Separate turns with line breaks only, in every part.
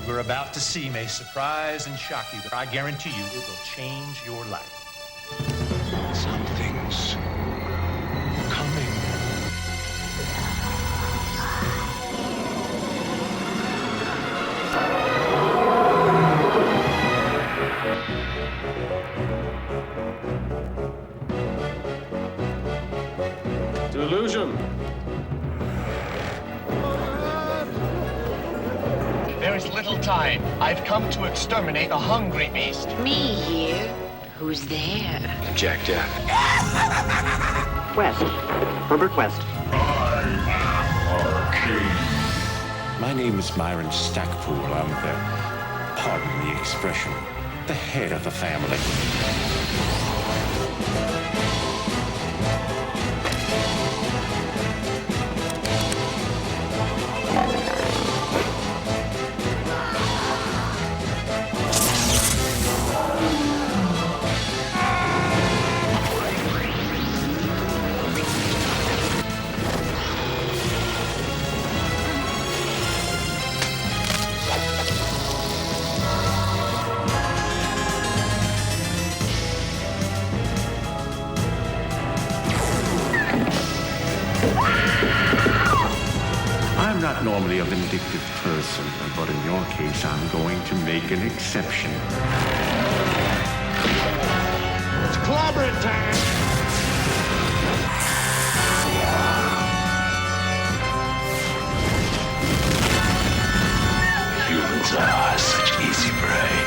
you're about to see may surprise and shock you, but I guarantee you it will change your life.
Something's coming.
Delusion.
There is little time. I've come to exterminate a hungry beast.
Me here? Who's there?
Jack Jack.
West. Herbert West.
I am our king.
My name is Myron Stackpool. I'm pardon the expression, the head of the family. I'm not normally a vindictive person, but in your case, I'm going to make an exception.
It's clobbering time.
Humans are such easy prey.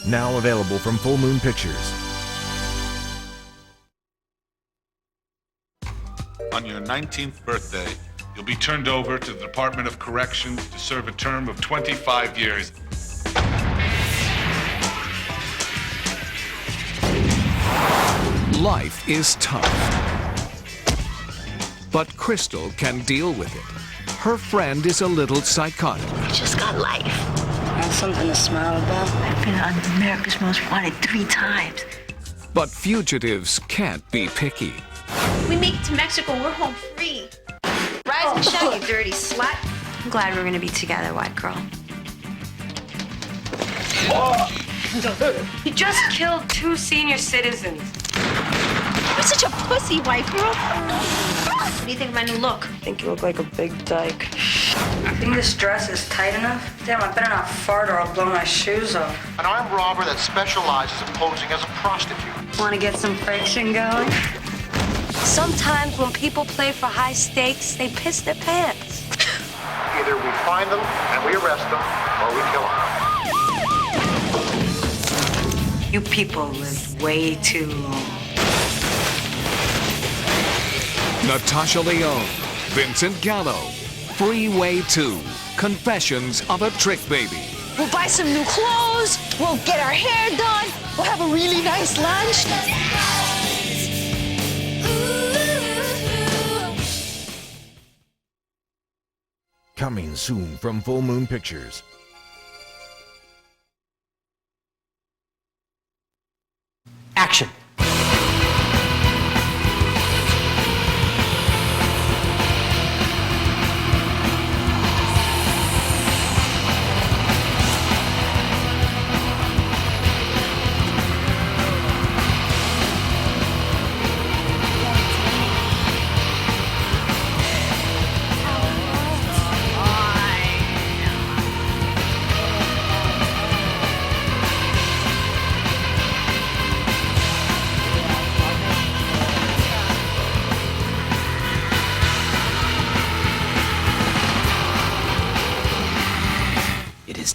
Now available from Full Moon Pictures.
On your 19th birthday, you'll be turned over to the Department of Corrections to serve a term of 25 years.
Life is tough. But Crystal can deal with it. Her friend is a little psychotic.
You just got life. Want something to smile about? I've been on America's Most Wanted 3 times.
But fugitives can't be picky.
We make it to Mexico, we're home free.
Rise and shine, you dirty slut.
I'm glad we're gonna be together, white girl. You just killed 2 senior citizens.
You're such a pussy, white girl.
What do you think of my new look?
I think you look like a big dyke. I think this dress is tight enough. Damn, I better not fart or I'll blow my shoes off.
An armed robber that specializes in posing as a prostitute.
Want to get some friction going?
Sometimes when people play for high stakes, they piss their pants.
Either we find them and we arrest them, or we kill them.
You people live way too long.
Natasha Lyonne, Vincent Gallo, Freeway 2, Confessions of a Trick Baby.
We'll buy some new clothes. We'll get our hair done. We'll have a really nice lunch.
Coming soon from Full Moon Pictures.
Action.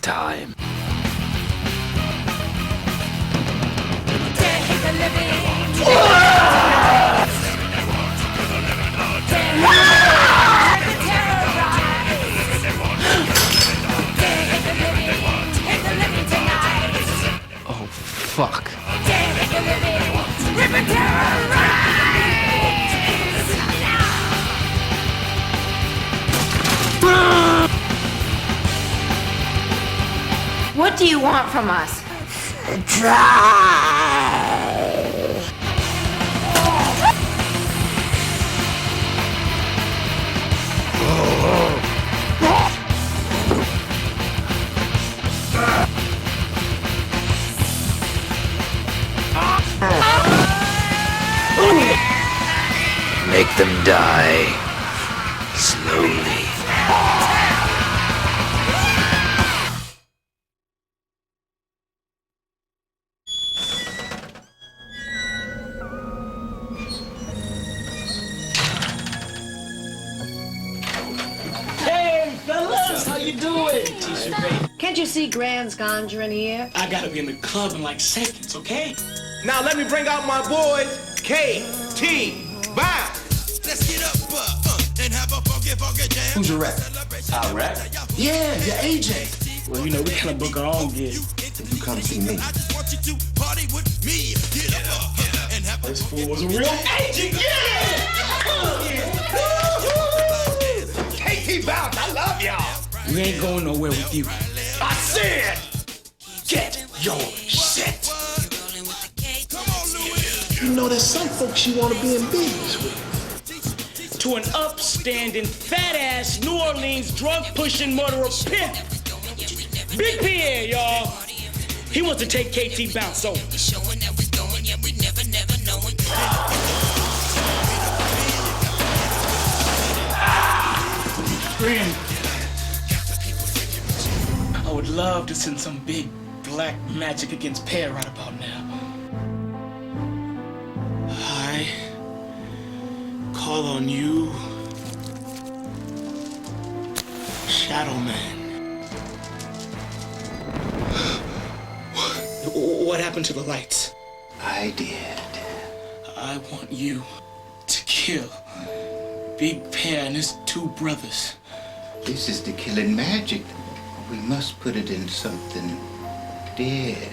time. Oh, fuck.
What do you want from us?
Make them die slowly.
Hey, fellas, how you doing?
Can't you see Grand's ganja in here?
I gotta be in the club in like seconds, okay? Now let me bring out my boys, K.T. Bounce. Let's get up and have a funky jam. Who's your rep? Our rep? Yeah, your agent. Well, you know, we kind of book our own gig. If you come see me. This fool was a real agent, yeah! K.T. Bounce, I love y'all. We ain't going nowhere with you. I said, get your shit. You know, there's some folks you want to be in business with. To an upstanding, fat-ass New Orleans drug-pushing murderer pimp. Big Pierre, y'all. He wants to take KT Bounce over. Friend, I would love to send some big black magic against Pear right about now. I call on you, Shadow Man. What happened to the lights?
I did.
I want you to kill Big Pear and his two brothers.
This is the killing magic. We must put it in something dead.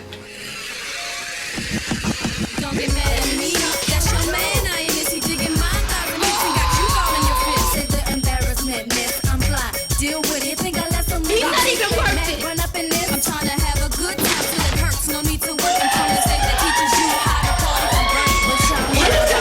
Don't get mad at me. That's your man. I ain't missy digging my environment. Got you all in your face. Say the embarrassment, miss. I'm fly. Deal with it. Think I left some. He's not even worth it. Run up in this. I'm trying to have a good time till it hurts. No need to work. I'm trying to say that teaches you how to party from birth.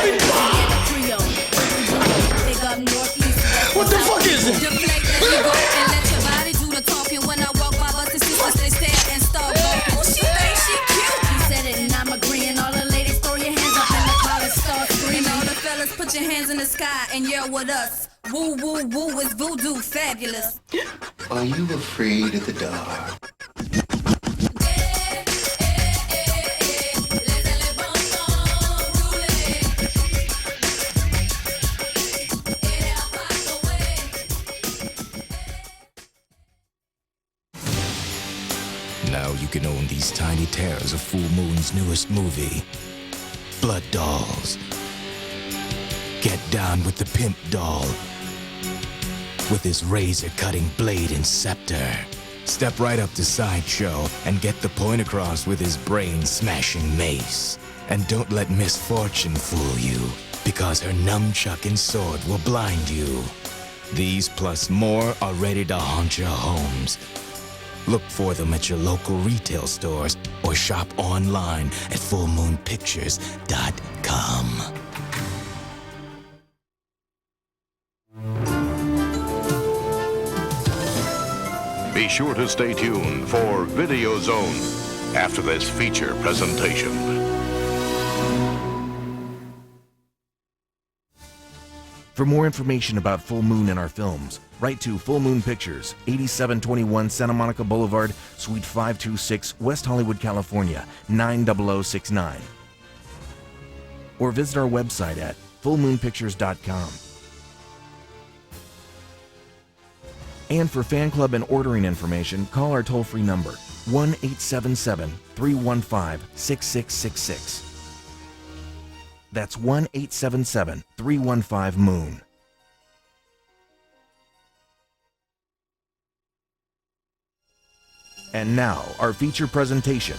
Big up northeast.
What the fuck is it?
Deflate, let me go and let your body do the talking. When I walk by, but the sisters they stare and start walking. Oh, she thinks she cute. He said it and I'm agreeing. All the ladies throw your hands up in the crowd and start screaming. All the fellas put your hands in the sky and yell with us. Woo, woo, woo, it's voodoo, fabulous.
Are you afraid of the dark?
Now you can own these tiny tears of Full Moon's newest movie, Blood Dolls. Get down with the pimp doll with his razor-cutting blade and scepter. Step right up to Sideshow and get the point across with his brain-smashing mace. And don't let misfortune fool you, because her nunchuck and sword will blind you. These plus more are ready to haunt your homes. Look for them at your local retail stores or shop online at fullmoonpictures.com.
Be sure to stay tuned for Videozone after this feature presentation.
For more information about Full Moon and our films, write to Full Moon Pictures, 8721 Santa Monica Boulevard, Suite 526, West Hollywood, California, 90069. Or visit our website at fullmoonpictures.com.
And for fan club and ordering information, call our toll-free number, 1-877-315-6666. That's 1-877-315-MOON. And now, our feature presentation,